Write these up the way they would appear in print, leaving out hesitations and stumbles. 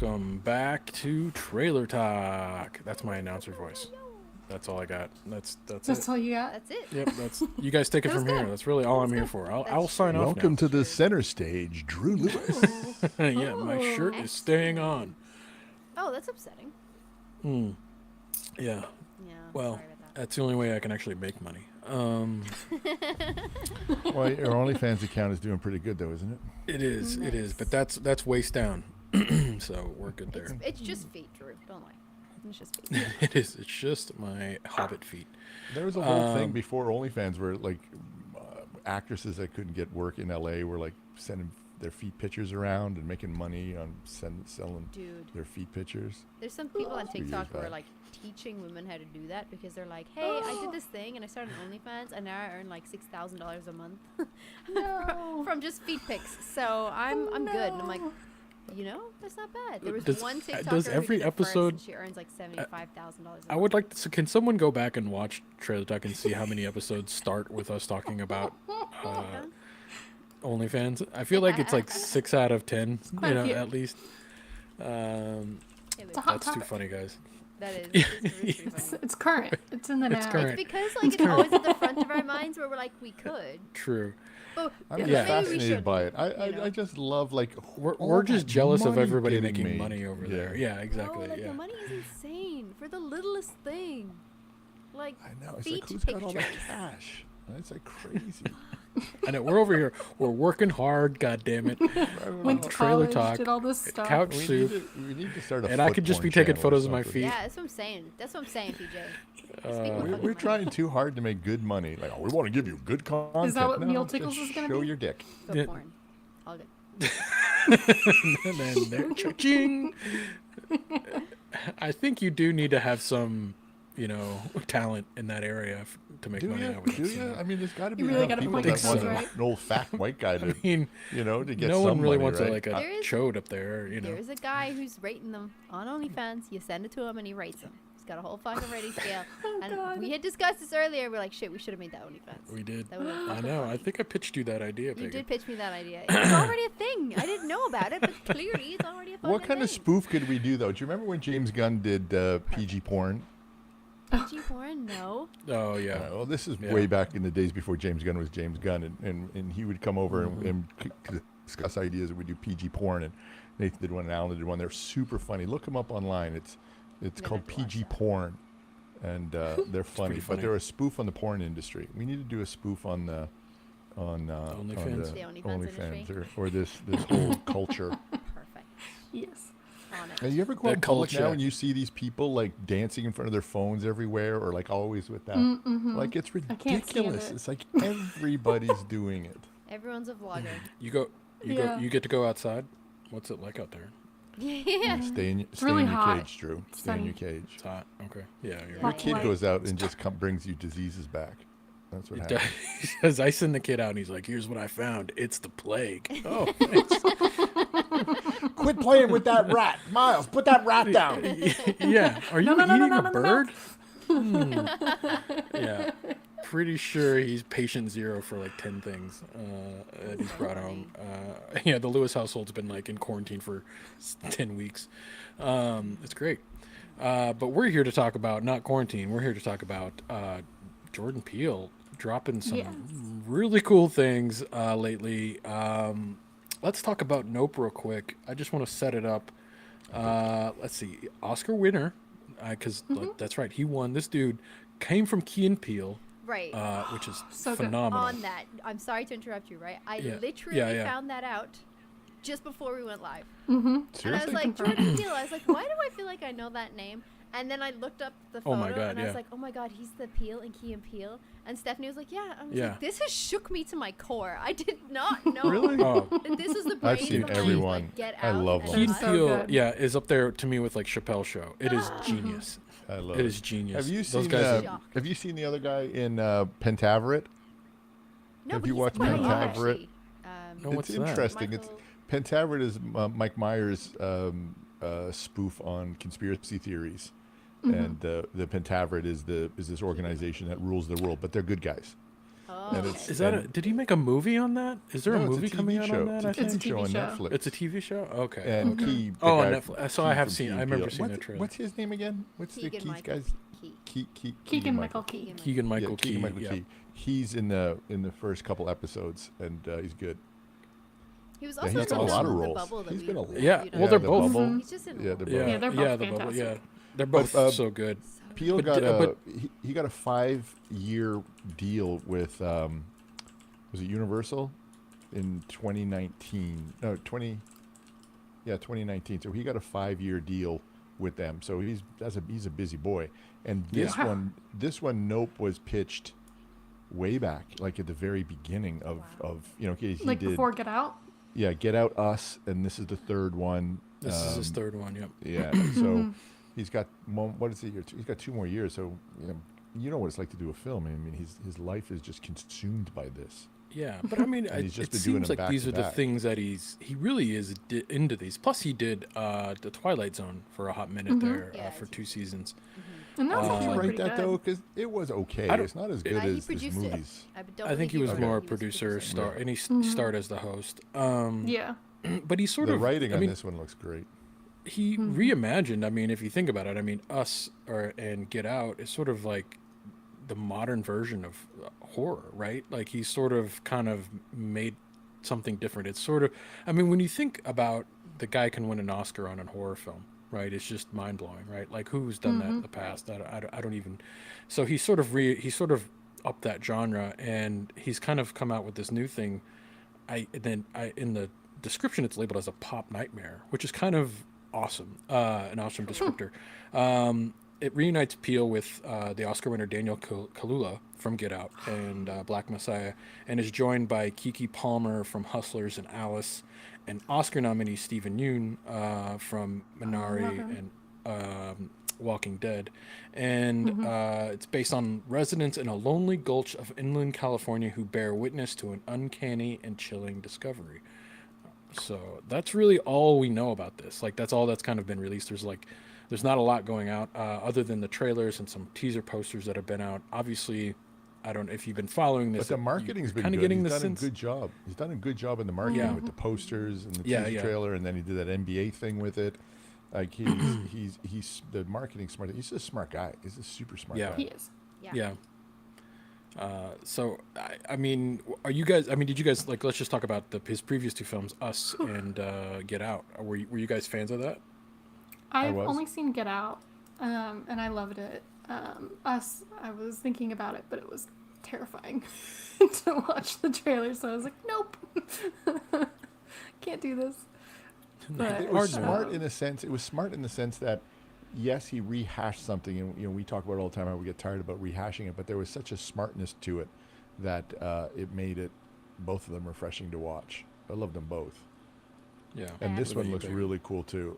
welcome back to Trailer Talk. That's my announcer voice. That's all I got. That's That's it. all you got? That's it. Yep, that's you guys take it That was from here. good. That's really all I'm here for. I'll sign off Welcome now. to the center stage, Drew Lewis. Yeah, my shirt is staying on. Oh, that's upsetting. Yeah. Yeah. Well, sorry about that. that's the only way I can actually make money. Well, your OnlyFans account is doing pretty good, though, isn't it? It is, but that's waist down. So we're good there. It's just feet, Drew. Don't lie. It's just feet. It is. It's just my hobbit feet. There was a whole thing before OnlyFans where, like, actresses that couldn't get work in LA were, like, sending their feet pictures around and making money on selling Dude. their feet pictures. There's some people on years TikTok who are back. like teaching women how to do that because they're like, hey, I did this thing and I started OnlyFans and now I earn like $6,000 a month from just feet pics. So I'm good. And I'm like, that's not bad. There was one TikToker does who every did it first, episode- and she earns like $75,000 I would like to. Can someone go back and watch Trailer Talk and see how many episodes start with us talking about OnlyFans? I feel like it's like 6 out of 10, quite a few. at least. It is. It's a hot That's too topic. funny, guys. That is. It's really funny. It's current. It's in the It's now. current. It's because like it's always at the front of our minds where we're like, we could. True. But I'm maybe just we fascinated should, by it. you know. I just love, like, We're all just that jealous of money everybody getting making made. money over there. Yeah, exactly. No, like yeah. the money is insane for the littlest thing. Like I know. It's feet like, who's got all that pictures. cash? It's like crazy. I know. We're over here. We're working hard. God damn it. Went to Trailer college, Talk, did all this stuff. Couch we, Soup. need to start a And I foot could just porn be taking channel or photos of my something. feet. Yeah, that's what I'm saying. That's what I'm saying, PJ. Speak with We're fucking trying money. too hard to make good money. Like, we want to give you good content. Is that what No, Meal just Tickles is gonna show be? your dick. Go Yeah. porn. All good. And then there, cha-ching. I think you do need to have some, talent in that area to make Do money. I you? would Do assume. you? I mean, there's got to be You really enough gotta people put that your want foot right. an old fat white guy to, I mean, to get no some one really money, wants right? like a There is- chode up there, There's a guy who's rating them on OnlyFans. You send it to him and he rates them. He's got a whole fucking rating scale. And God. we had discussed this earlier. We're like, shit, we should have made that OnlyFans. We did. That would've been I fucking know. funny. I think I pitched you that idea, You Pagan. did pitch me that idea. It's already a thing. I didn't know about it, but clearly it's already a fucking What kind of thing. spoof could we do, though? Do you remember when James Gunn did PG porn? PG porn? No. Oh yeah. Well, this is Yeah. way back in the days before James Gunn was James Gunn, and he would come over and discuss ideas that we do PG porn, and Nathan did one, and Alan did one. They're super funny. Look them up online. It's Gonna called have to watch PG that. porn, and they're funny, pretty but funny. they're a spoof on the porn industry. We need to do a spoof on the OnlyFans. The OnlyFans industry. or this whole culture. Perfect. Yes. On it. And you ever go The in public culture. now and you see these people like dancing in front of their phones everywhere, or like always with that? Like, it's can't stand ridiculous. it. It's like everybody's doing it. Everyone's a vlogger. You Yeah. you get to go outside. What's it like out there? Yeah. Stay in really your hot. cage, Drew. It's Stay in your sunny. cage. It's hot. Okay. Yeah, you're Your right. kid Light. goes out and just brings you diseases back. That's what He happens. does- he says, I send the kid out and he's like, here's what I found. It's the plague. Oh, quit playing with that rat, Miles. Put that rat down. Yeah. Are you no, no, eating no, a no, no. bird? Yeah. Pretty sure he's patient zero for like 10 things that he's brought home. Yeah, the Lewis household's been like in quarantine for 10 weeks. It's great. But we're here to talk about, not quarantine, we're here to talk about Jordan Peele dropping some Yes. really cool things lately. Let's talk about Nope real quick. I just want to set it up. Let's see. Oscar winner, because that's right, he won. This dude came from Key and Peele, Right. which is So good. phenomenal. On that, I'm sorry to interrupt you, right? I Yeah. literally Yeah. found that out just before we went live. Mm-hmm. And I was Seriously? like, Jordan Peele. I was like, why do I feel like I know that name? And then I looked up the photo Oh my God, and I yeah. was like, oh my God, he's the Peele in Key and Peele. And Stephanie was like, yeah. I was Yeah. like, this has shook me to my core. I did not know Really? Oh, that this was the I've brains seen behind, everyone. Like, Get I Out love and them. Key and Us. so Peele, good. yeah, is up there to me with like Chappelle's show. It is genius. I love It is genius. Have you Those seen? guys? are- Have you seen the other guy in Pentaveret? No, Have but you he's watched quite Pentaveret? hot, actually. No, It's what's that? interesting. It's Michael- Pentaveret is Mike Myers' spoof on conspiracy theories, and the Pentaveret is this organization that rules the world, but they're good guys. Oh, And okay. Is that did he make a movie on that? Is there No, a it's movie TV coming out show. on that? I It's a think TV show on show. Netflix. it's a TV show. Okay. And okay. Key, the Oh, on guy Netflix. So I Key have from seen. Key I and remember Peele. seeing that trailer. What's his name again? What's the Keegan Keys Michael guy's? Key. Keegan Michael Key. Keegan Keegan Michael Key. Keegan Michael yeah. Key. He's in the first couple episodes, and he's good. He was Yeah, also he's in got a the lot of film The roles. Bubble that He's we been a reviewed Yeah, on well, they're the both. Bubble. He's just in Yeah, all the of Bubble. them. Yeah, they're yeah, both the bubble. Yeah, fantastic. they're both But, so good. Peele But- got but- he got a 5-year deal with was it Universal in 2019? No, 2019. So he got a 5-year deal with them. So he's a busy boy. And this Yeah. one Nope was pitched way back, like at the very beginning of he Like did before Get Out. Get Out, Us, and this is the third one. This is his third one. Yep. Yeah, so he's got what is it? He's got 2 more years. So you know what it's like to do a film. I mean, his life is just consumed by this. Yeah, but I mean, And he's just it been doing seems them like these are the back-to-back. things that he really is into these. Plus, he did the Twilight Zone for a hot minute there Yeah, for 2 seasons. And that was Did actually you pretty write that good. though? Because it was okay. I don't- It's not as good He as his produced it. movies. don't I think he believe was wrote it. more a He producer, producing. star, and he starred as the host. Yeah. But he sort The of writing I on mean, this one looks great. he reimagined. I mean, if you think about it, I mean, and Get Out is sort of like the modern version of horror, right? Like he sort of kind of made something different. It's sort of, I mean, when you think about the guy can win an Oscar on a horror film, right? It's just mind blowing, right? Like who's done that in the past? I don't even. So he sort of upped that genre, and he's kind of come out with this new thing. In the description it's labeled as a pop nightmare, which is kind of awesome, an awesome descriptor. It reunites Peele with the Oscar winner Daniel Kaluuya from Get Out and Black Messiah, and is joined by Keke Palmer from Hustlers and Alice, and Oscar nominee Steven Yeun from Minari and Walking Dead. And it's based on residents in a lonely gulch of inland California who bear witness to an uncanny and chilling discovery. So that's really all we know about this. Like that's all that's kind of been released. There's not a lot going out other than the trailers and some teaser posters that have been out. Obviously, I don't know if you've been following this. But the marketing's been kind good. of getting He's the done sense. a good job. He's done a good job in the marketing with the posters and the teaser trailer, and then he did that NBA thing with it. Like he's the marketing smart. He's a smart guy. He's a super smart guy. He is. Yeah. So I mean, are you guys? I mean, did you guys like? Let's just talk about his previous 2 films, Us and Get Out. Were you guys fans of that? I've was. only seen Get Out, and I loved it. Us, I was thinking about it, but it was terrifying to watch the trailer, so I was like, nope. Can't do this. But, It was smart in a sense. It was smart in the sense that, yes, he rehashed something, and we talk about it all the time how we get tired about rehashing it. But there was such a smartness to it that it made both of them refreshing to watch. I loved them both. Yeah. And this one Absolutely. looks really cool too.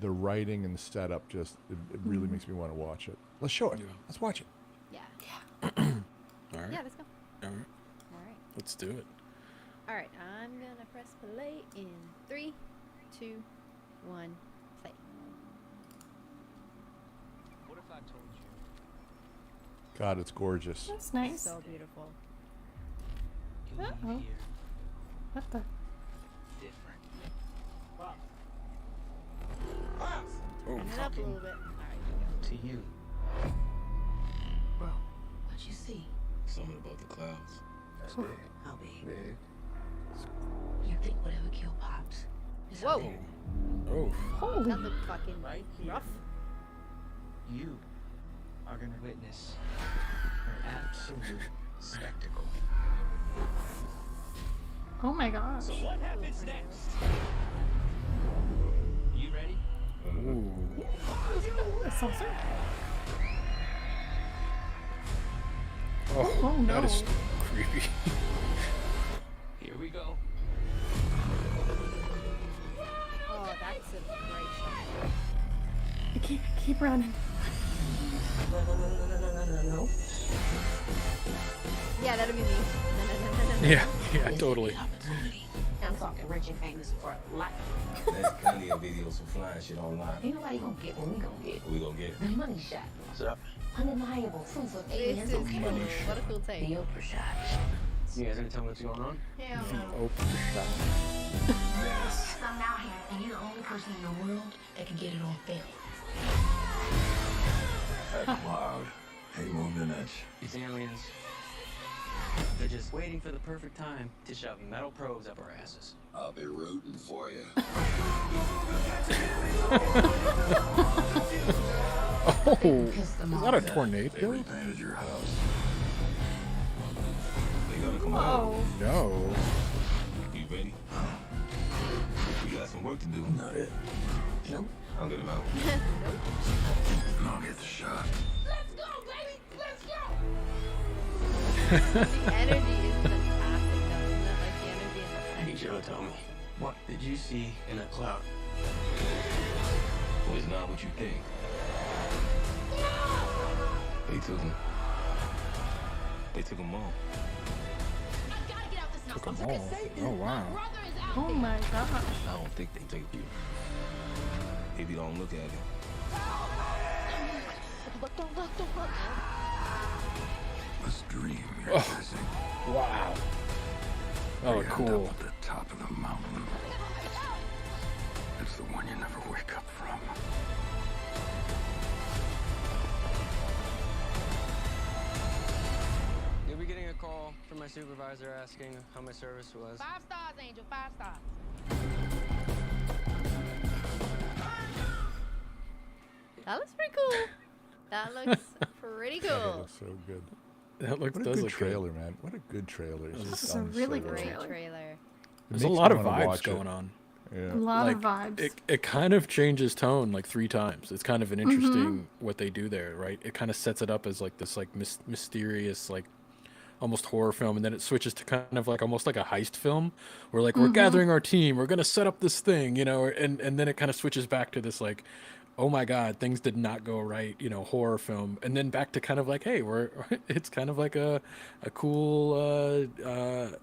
The writing and the setup just it really makes me want to watch it. Let's show it. Yeah. Let's watch it. Yeah. All right. Yeah, let's go. All right. All right. Let's do it. All right. I'm gonna press play in 3, 2, 1, play. What if I told you God, it's gorgeous. That's nice. So beautiful. you leave Uh-oh. here What the? different? Oh, Turn it up a little bit. All right. To you. Bro, what you see? Something above the clouds. That's big. How big? Big. You think whatever killed Pops is Whoa. out there? Oh. Holy. That looked fucking Right here. rough. You are gonna witness an absolute spectacle. Oh my gosh. What happens next? You ready? Ooh. A saucer? Oh, Oh, no. that is creepy. Here we go. Oh, that's a great shot. Keep running. No. Yeah, that'll be me. Yeah, yeah, This totally. is the opportunity. I'm talking rich and famous for life. There's plenty of videos of flying shit online. Ain't nobody gonna get what we gonna get. We gonna get it. The money shot. What's up? Undeniable proof of This aliens. is cool. What a cool take. The Oprah shot. You guys gonna tell me what's going on? Hell The no. open shot. Something out here, and you're the only person in the world that can get it on film. That's loud. Ain't moved an inch. These aliens, they're just waiting for the perfect time to shove metal probes up our asses. I'll be rooting for you. Oh, is that a They tornado? repainted your house. They gonna come out. Oh, No. You ready? We got some work to do. Not it. Nope. I'll get him out. And I'll get the shot. Let's go, baby! Let's go! The energy is fantastic, though, isn't it? Like the energy in I the need you to tell me, what did you see in that cloud? Well, it's not what you think. They took him. They took him all. Took them all. Oh, wow. oh my gosh. I don't think they took you. Maybe don't look at it. This dream you're chasing. Wow. Oh, You end cool. up at the top of the mountain. It's the one you never wake up from. You'll be getting a call from my supervisor asking how my service was. 5 stars, Angel. 5 stars. That looks pretty cool. That looks pretty That cool. looks so good. That looks What a does good look trailer, man. What a good trailer. It's This just is a done really so good well. Great trailer. trailer. It There's a makes lot me of wanna vibes watch it. going on. A Yeah. lot Like, of vibes. It kind of changes tone like 3 times. It's kind of an interesting what they do there, right? It kind of sets it up as like this like mysterious like almost horror film, and then it switches to kind of like almost like a heist film where like we're gathering our team, we're gonna set up this thing, you know, and then it kind of switches back to this like, oh my god, things did not go right, you know, horror film, and then back to kind of like, hey, we're it's kind of like a cool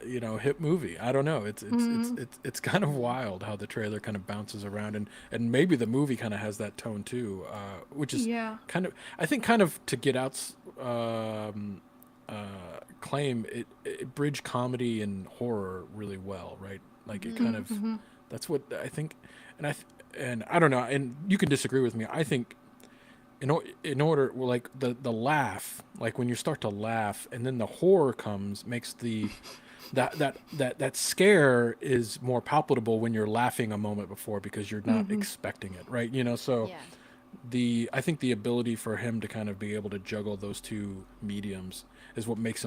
you know, hip movie. I don't know, it's kind of wild how the trailer kind of bounces around, and maybe the movie kind of has that tone too, which is Yeah. kind of, I think, kind of to Get Out's claim, it bridged comedy and horror really well, right? Like it kind of, that's what I think, and I don't know, and you can disagree with me. I think in order, well, like the laugh, like when you start to laugh and then the horror comes, makes the that scare is more palpable when you're laughing a moment before because you're not expecting it, right? You know, so Yeah. I think the ability for him to kind of be able to juggle those two mediums is what makes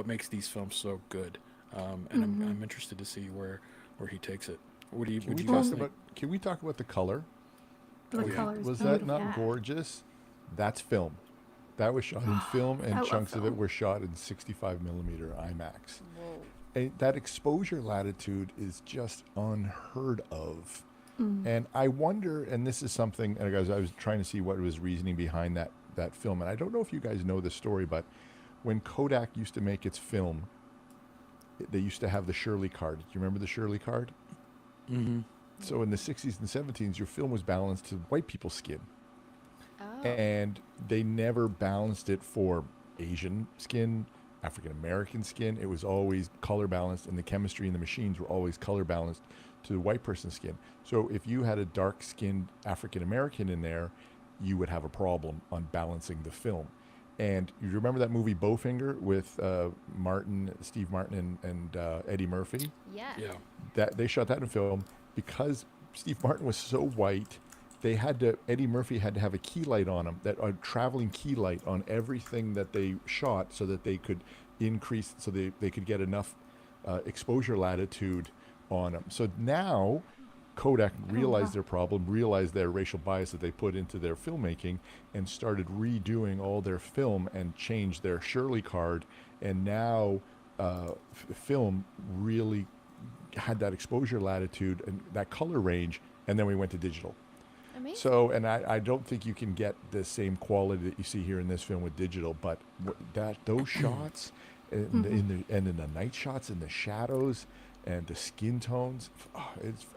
makes these films so good. And I'm interested to see where he takes it. What do you Can we, guys talk think? about, can we talk about the color? The colors. Was that beautiful. not gorgeous? That's film. That was shot in film, I and love chunks of it film. were shot in 65 millimeter IMAX. Whoa. And that exposure latitude is just unheard of. And I wonder, and this is something, and guys, I was trying to see what was reasoning behind that film, and I don't know if you guys know this story, but when Kodak used to make its film, they used to have the Shirley card. Do you remember the Shirley card? Mm-hmm. So in the 60s and 70s, your film was balanced to white people's skin. Oh. And they never balanced it for Asian skin, African American skin. It was always color balanced, and the chemistry in the machines were always color balanced to the white person's skin. So if you had a dark skinned African American in there, you would have a problem on balancing the film. And you remember that movie Bowfinger with Steve Martin and Eddie Murphy? Yeah. Yeah. That they shot that in film because Steve Martin was so white. Eddie Murphy had to have a key light on him, a traveling key light on everything that they shot, so that they could increase, so they could get enough exposure latitude on them. So now Kodak realized their problem, realized their racial bias that they put into their filmmaking, and started redoing all their film and changed their Shirley card. And now film really had that exposure latitude and that color range, and then we went to digital. Amazing. So, and I don't think you can get the same quality that you see here in this film with digital, but those shots, and in the night shots, and the shadows, and the skin tones,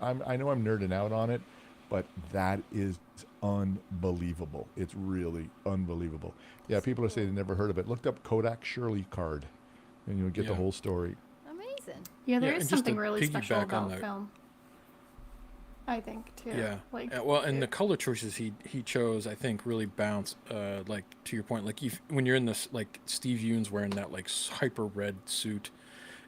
I know I'm nerding out on it, but that is unbelievable. It's really unbelievable. Yeah, people are saying they never heard of it. Looked up Kodak Shirley card, and you'll get the Yeah. whole story. Amazing. Yeah, there Yeah, is and just to something really special piggyback on about that- film. I think too. Yeah. Like Well, and the color choices he chose, I think, really bounce. Like to your point, like when you're in this, like Steve Yeun's wearing that like hyper red suit,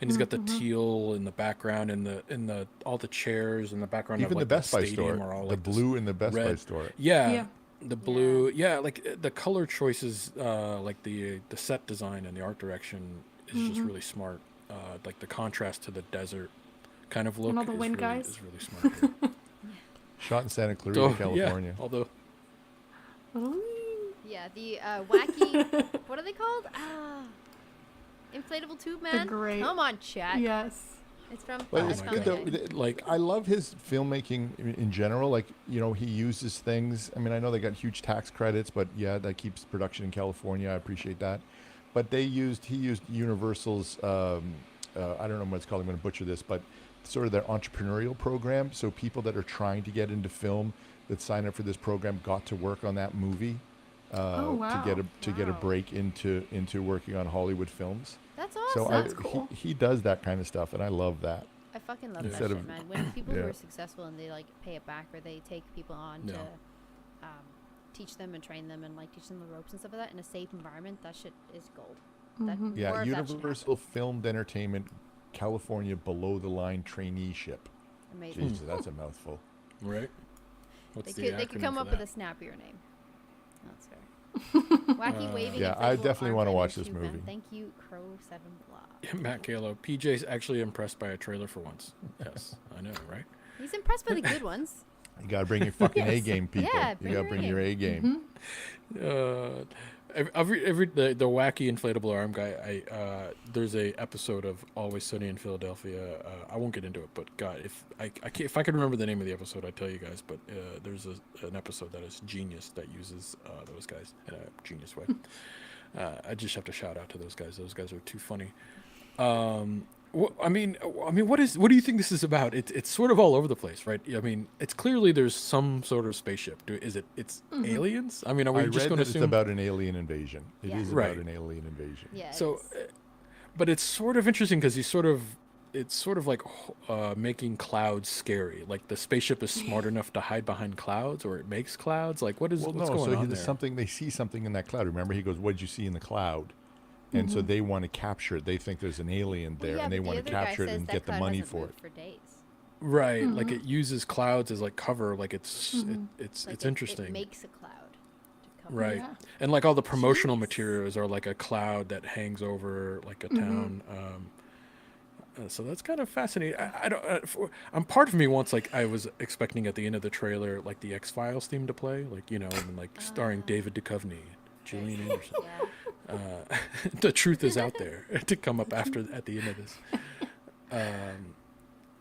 and he's got the teal in the background, and the all the chairs in the background. Even of, like, the Best that Buy stadium store, are all the like this blue in the Best Buy red. store. Yeah. Yeah. The blue, yeah, like the color choices, like the set design and the art direction is just really smart. Like the contrast to the desert kind of look all the wind guys. is really smart. here. Shot in Santa Clarita, So, California. Yeah, although Yeah, the wacky. What are they called? Inflatable tube man. great- Come on, chat. Yes. It's from. But Oh it's my good God. though. Like I love his filmmaking in general. Like he uses things. I mean, I know they got huge tax credits, but yeah, that keeps production in California. I appreciate that. But he used Universal's. I don't know what it's called. I'm going to butcher this, but sort of their entrepreneurial program. So people that are trying to get into film that sign up for this program got to work on that movie Oh, wow. to get a Wow. break into working on Hollywood films. That's So awesome. That's cool. he does that kind of stuff, and I love that. I fucking love Instead that of- shit, man. When people who Yeah. are successful and they like pay it back, or they take people on Yeah. to teach them and train them and like teach them the ropes and stuff like that in a safe environment, that shit is gold. That, Yeah, more of that should Universal Filmed Entertainment California below the line traineeship. happen. Amazing. Jesus, that's a mouthful. right. What's They could acronym come for up with that? a snappier name. That's fair. Wacky waving. Yeah, I inflatable definitely arm wanna and watch this tube man. movie. Thank you, Crow 7 Block. Yeah, Matt Kalo. PJ's actually impressed by a trailer for once. Yes, I know, right? He's impressed by the good ones. You gotta bring your fucking A Yes. game, people. Yeah, you bring gotta your bring A your A game. The wacky inflatable arm guy. There's a episode of Always Sunny in Philadelphia. I won't get into it, but God, if I could remember the name of the episode, I'd tell you guys. But there's an episode that is genius that uses those guys in a genius way. I just have to shout out to those guys. Those guys are too funny. I mean, what do you think this is about? It's sort of all over the place, right? I mean, it's clearly there's some sort of spaceship. It's aliens? I mean, are we I just read going that to it's assume? about an alien invasion. It Yeah. is Right. about an alien invasion. Yeah. So, it's- but it's sort of interesting because it's sort of like making clouds scary. Like the spaceship is smart enough to hide behind clouds, or it makes clouds. Like what's going so on there's there? something. They see something in that cloud. Remember, he goes, "What'd you see in the cloud?" And so they want to capture it. They think there's an alien well, there, yeah, and they but the want to other guy capture it says and that get the cloud money hasn't for moved it. for days. Right, like it uses clouds as like cover. Like it's Like it's interesting. It makes a cloud. To cover Right. it. Yeah. And like all the promotional Jeez. materials are like a cloud that hangs over like a town. So that's kind of fascinating. I don't. Part of me wants like I was expecting at the end of the trailer like the X-Files theme to play, like and like starring David Duchovny, Gillian Anderson. Yeah. The truth is out there to come up at the end of this. I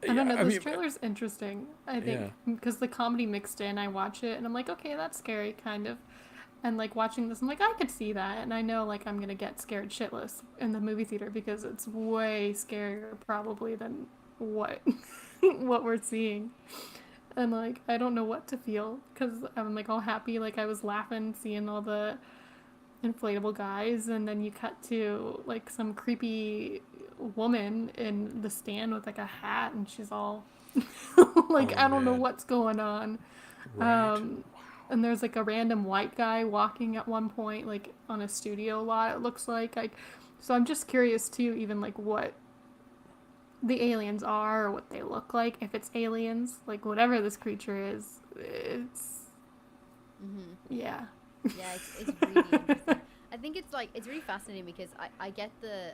don't know. I This mean, trailer's interesting. I think because the comedy mixed in, I watch it and I'm like, okay, that's scary, kind of. And like watching this, I'm like, I could see that, and I know like I'm gonna get scared shitless in the movie theater because it's way scarier probably than what what we're seeing. And like I don't know what to feel because I'm like all happy, like I was laughing seeing all the inflatable guys, and then you cut to like some creepy woman in the stand with like a hat, and she's all like I don't know man. what's going on. Right. And there's like a random white guy walking at one point, like on a studio lot, it looks like. So I'm just curious too, even like what the aliens are or what they look like. If it's aliens, like whatever this creature is, it's yeah. Yeah, it's really interesting. I think it's really fascinating because I get the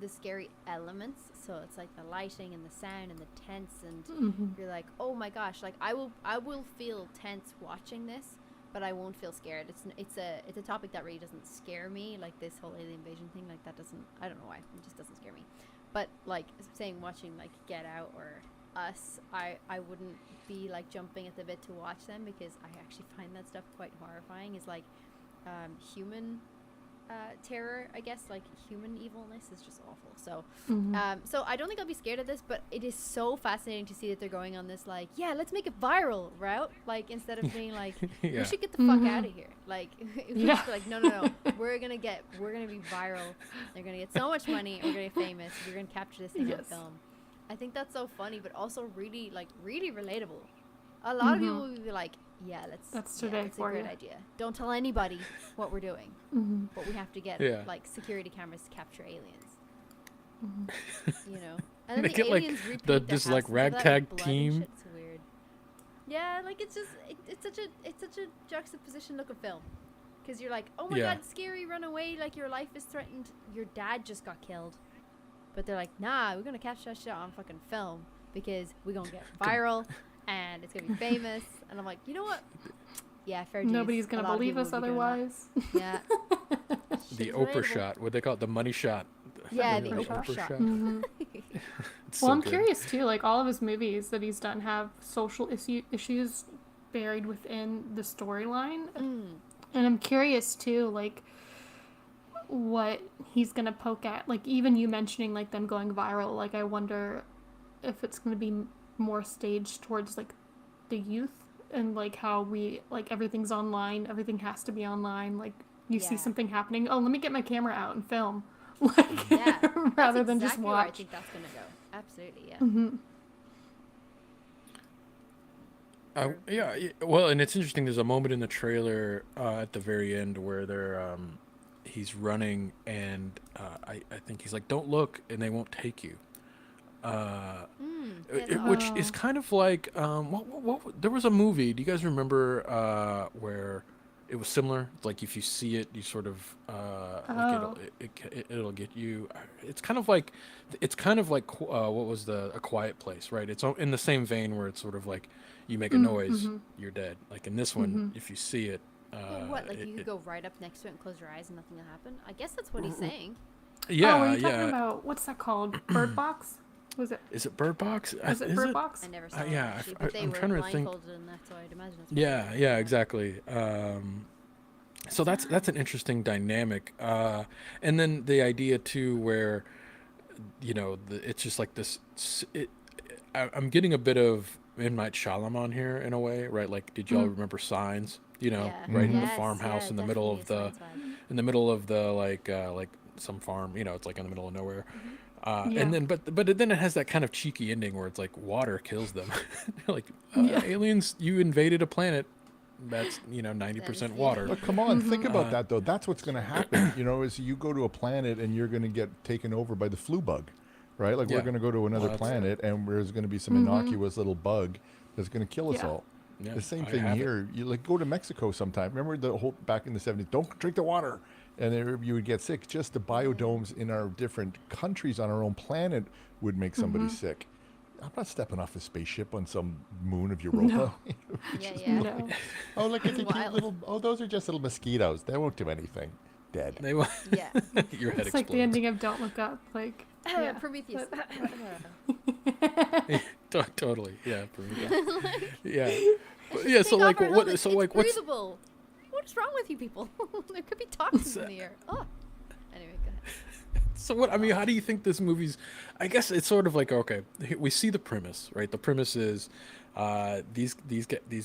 scary elements. So it's like the lighting and the sound and the tense, and you're like, oh my gosh, like I will feel tense watching this, but I won't feel scared. It's a topic that really doesn't scare me, like this whole alien invasion thing. Like that doesn't, I don't know why, it just doesn't scare me. But like watching like Get Out or Us, I wouldn't be like jumping at the bit to watch them because I actually find that stuff quite horrifying. Is like human terror, I guess, like human evilness is just awful. So, Mm-hmm. so I don't think I'll be scared of this, but it is so fascinating to see that they're going on this like, yeah, let's make it viral route. Like instead of being like, Yeah. we should get the fuck out of here. Like, we Yeah. should be like, no, we're gonna be viral. They're gonna get so much money. We're gonna get famous. We're gonna capture this thing on Yes. film. I think that's so funny, but also really relatable. A lot of people will be like, yeah, That's yeah, today that's for a great you. idea. Don't tell anybody what we're doing, Mm-hmm. but we have to get Yeah. like security cameras to capture aliens. Mm-hmm. You know, and then They the get, like, aliens repaint the- their this, like, houses with that, ragtag blood and team. shit. It's weird. Yeah, like it's just it's such a juxtaposition look of film, because you're like, oh my Yeah. god, scary, run away, like your life is threatened. Your dad just got killed, but they're like, nah, we're gonna catch that shit on fucking film because we're gonna get viral and it's gonna be famous. And I'm like, you know what? Yeah, fair dues. Nobody's A gonna lot of believe people us would be doing that. otherwise. Yeah. The Shit's Oprah relatable. shot. What they call it? The money shot. Yeah, the Remember Oprah shot. Mm-hmm. It's Well, so I'm good. curious too. Like all of his movies that he's done have social issues buried within the storyline, and I'm curious too, like what he's gonna poke at. Like even you mentioning like them going viral. Like I wonder if it's gonna be more staged towards like the youth and like how we like everything's online. Everything has to be online. Like you see Yeah. something happening. Oh, let me get my camera out and film. Like Yeah, rather that's than just exactly where I watch. think that's gonna go. Absolutely, yeah. Mm-hmm. Well, and it's interesting. There's a moment in the trailer at the very end where he's running, and I think he's like, "Don't look," and they won't take you. Which is kind of like there was a movie. Do you guys remember where it was similar? Like if you see it, you sort of it'll get you. It's kind of like what was A Quiet Place, right? It's in the same vein where it's sort of like you make a noise, you're dead. Like in this one, if you see it, Well, what, like you could go right up next to it and close your eyes and nothing will happen? I guess that's what he's saying. yeah, Oh, are you yeah. talking about what's that called? Bird Box? Was it? Is it Bird Box? Was it Bird Box? I never saw it, yeah, actually, but they I'm were trying to think. blindfolded, and that's why I'd imagine it's Yeah, exactly. So that's an interesting dynamic, and then the idea too, where it's just like this. I'm getting a bit of M. Night Shyamalan here in a way, right? Like, did y'all remember Signs? Yeah. Right in the Yes, farmhouse yeah, in the middle of definitely the a Signs vibe. in the middle of the like some farm. It's like in the middle of nowhere. Yeah. And then, but then it has that kind of cheeky ending where it's like water kills them. Like aliens, you invaded a planet that's 90% water. But come on, think about that though. That's what's going to happen. Is you go to a planet and you're going to get taken over by the flu bug, right? Like Yeah. we're going to go to another Well, planet and there's going to be some innocuous little bug that's going to kill us Yeah. all. Yeah, The same I thing have it. here. You like go to Mexico sometime. Remember the whole back in the 70s? Don't drink the water, and you would get sick. Just the biodomes in our different countries on our own planet would make somebody sick. I'm not stepping off a spaceship on some moon of Europa. Yeah. No. Oh, look at the cute Wild. little. Oh, those are just little mosquitoes. They won't do anything. Dead. They wa- Yeah. your head It's like the explodes. ending of Don't Look Up. Like yeah. Prometheus. Totally, yeah, yeah, but, Take So off like, our what? helmets, So it's like, what's? breathable. What's wrong with you people? There could be toxins in the air. Oh. Anyway, go ahead. So what? I mean, how do you think this movie's? I guess it's sort of like, okay, we see the premise, right? The premise is these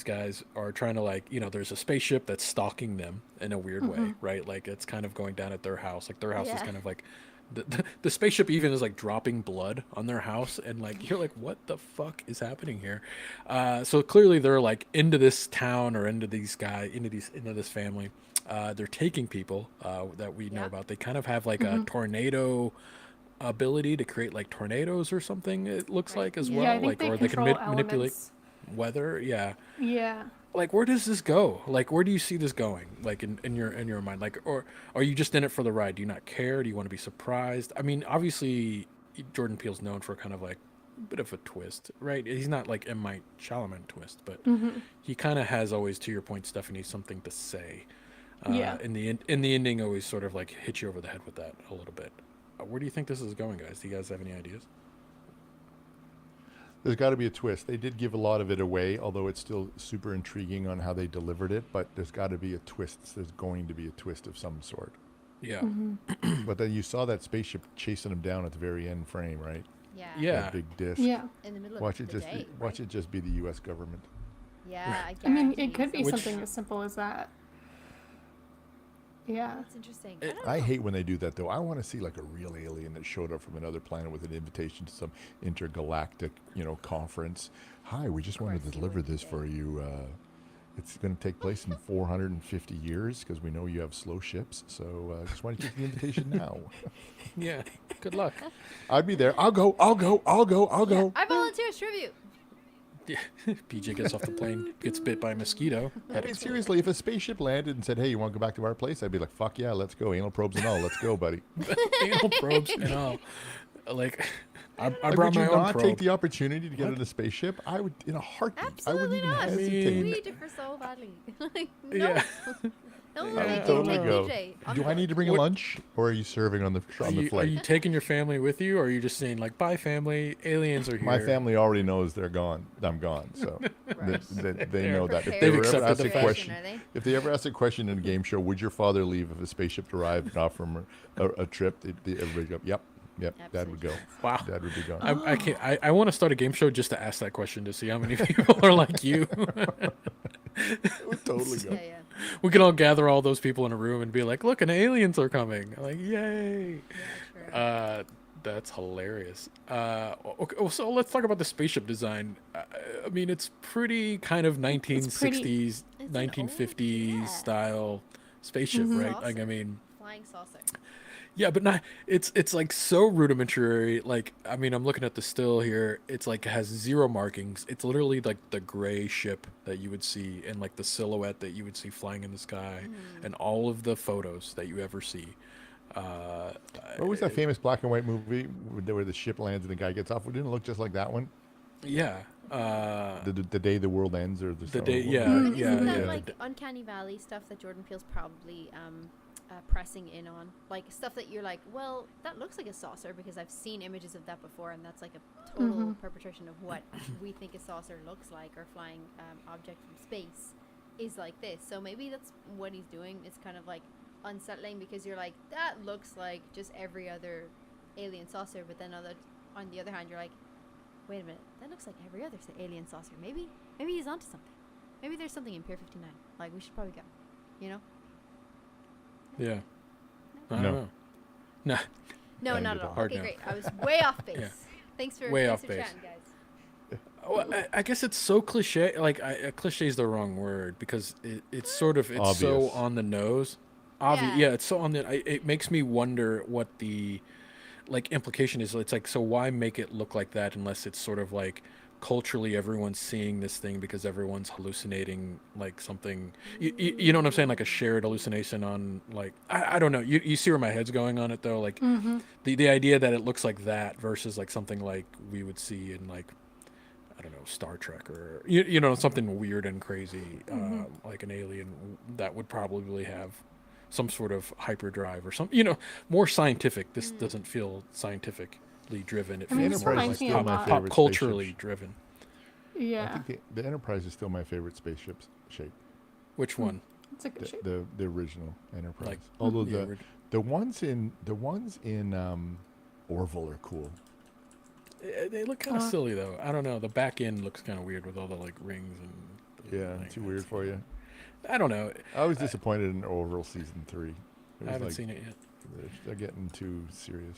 guys are trying to, like, there's a spaceship that's stalking them in a weird way, right? Like it's kind of going down at their house. Like their house is Yeah. kind of like the spaceship even is like dropping blood on their house, and like you're like, what the fuck is happening here? So clearly they're like into this town or into this family. They're taking people that we know Yeah. about. They kind of have like a tornado ability to create like tornadoes or something. It looks Right. like as Yeah, well, I think like, they or they can control manipulate elements. weather. Yeah. Yeah. Like, where does this go? Like, where do you see this going? Like in your mind, like, or are you just in it for the ride? Do you not care? Do you want to be surprised? I mean, obviously Jordan Peele's known for kind of like a bit of a twist, right? He's not like M. Night Shyamalan twist, but he kind of has always, to your point, Stephanie, something to say. Yeah. In the ending, always sort of like hit you over the head with that a little bit. Where do you think this is going, guys? Do you guys have any ideas? There's got to be a twist. They did give a lot of it away, although it's still super intriguing on how they delivered it. But there's got to be a twist. There's going to be a twist of some sort. Yeah. But then you saw that spaceship chasing him down at the very end frame, right? Yeah. Yeah. That big disc. Yeah. In the middle of Watch the it just day, watch right? it just be the U.S. government. Yeah, I I mean, guarantee it could be Which- something as simple as that. Yeah. That's interesting. It- I don't I know. hate when they do that, though. I want to see like a real alien that showed up from another planet with an invitation to some intergalactic, conference. Hi, we just wanted to course you deliver would, this Jay. for you. It's going to take place in 450 years because we know you have slow ships. So just wanted to get the invitation now. Yeah. Good luck. I'd be there. I'll go. I volunteer as tribute. Yeah. PJ gets off the plane, gets bit by a mosquito. I mean, seriously, if a spaceship landed and said, "Hey, you want to go back to our place?" I'd be like, "Fuck yeah, let's go. Anal probes and all. Let's go, buddy." Anal probes and all. Like, I Like, brought would you my own not probe. take the opportunity to get in a spaceship? I would, in a heartbeat. I wouldn't Absolutely even not. hesitate. mean- We need it for so badly. Like, no. Yeah. No, I they would can totally take go. PJ. on Do I board. need to bring a What- lunch, or are you serving on the Are flight? you taking your family with you, or are you just saying like, "Bye, family. Aliens are here." My family already knows they're gone. I'm gone, so Right. they know that. If Prepared they They've ever accepted ask the a fact. question, Are they? if they ever ask a question in a game show, would your father leave if a spaceship arrived off from a trip? Everybody go, yep, Dad would go. Wow. Dad would be gone. I can't. I want to start a game show just to ask that question to see how many people are like you. I would totally go. Yeah, yeah. We can all gather all those people in a room and be like, "Look, and aliens are coming!" Like, yay! Yeah, true. That's hilarious. Okay, well, so let's talk about the spaceship design. I mean, it's pretty kind of 1960s, It's an 1950s old- yeah. style spaceship, right? Like, I Saucer. mean, Flying saucer. yeah, but not. It's like so rudimentary. Like, I mean, I'm looking at the still here. It's like it has zero markings. It's literally like the gray ship that you would see, and like the silhouette that you would see flying in the sky, and all of the photos that you ever see. What was that famous black and white movie where the ship lands and the guy gets off? Didn't it look just like that one? Yeah. The day the world ends, or The day- yeah. Isn't yeah, that yeah. like Uncanny Valley stuff that Jordan Peele's probably pressing in on? Like stuff that you're like, well, that looks like a saucer because I've seen images of that before, and that's like a total perpetration of what we think a saucer looks like, or flying object from space is like this. So maybe that's what he's doing. It's kind of like unsettling because you're like, that looks like just every other alien saucer, but then on the other hand, you're like, wait a minute, that looks like every other alien saucer. Maybe he's onto something. Maybe there's something in Pier 59. Like, we should probably go. You know? Yeah. I No. don't know. No. No, Gotta not get at all. on. Hard Okay, no. great. I was way off base. Yeah. Thanks for Way thanks off for base. chatting, guys. Well, I guess it's so cliche. Like, cliche is the wrong word because it's sort of it's so Obvious. on the nose. Obvious, Yeah. yeah. It's so on the. It makes me wonder what the like implication is. It's like, so why make it look like that unless it's sort of like culturally everyone's seeing this thing because everyone's hallucinating like something. You know what I'm saying? Like a shared hallucination on like I don't know. You see where my head's going on it though. Like the idea that it looks like that versus like something like we would see in like, I don't know, Star Trek or you know, something weird and crazy, like an alien that would probably have some sort of hyperdrive or something, you know, more scientific. This doesn't feel scientifically driven. It I mean, feels this more reminds like me a lot- pop favorite culturally spaceships. driven. I Yeah. think the Enterprise is still my favorite spaceship shape. Which one? It's a good shape. The original Enterprise. Like, Although yeah, the ones in Orville are cool. they look kind of silly though. I don't know. The back end looks kind of weird with all the like rings and Yeah, like, too weird for you. I don't know. I was disappointed in Orville season 3. It I was haven't like, seen it yet. They're getting too serious.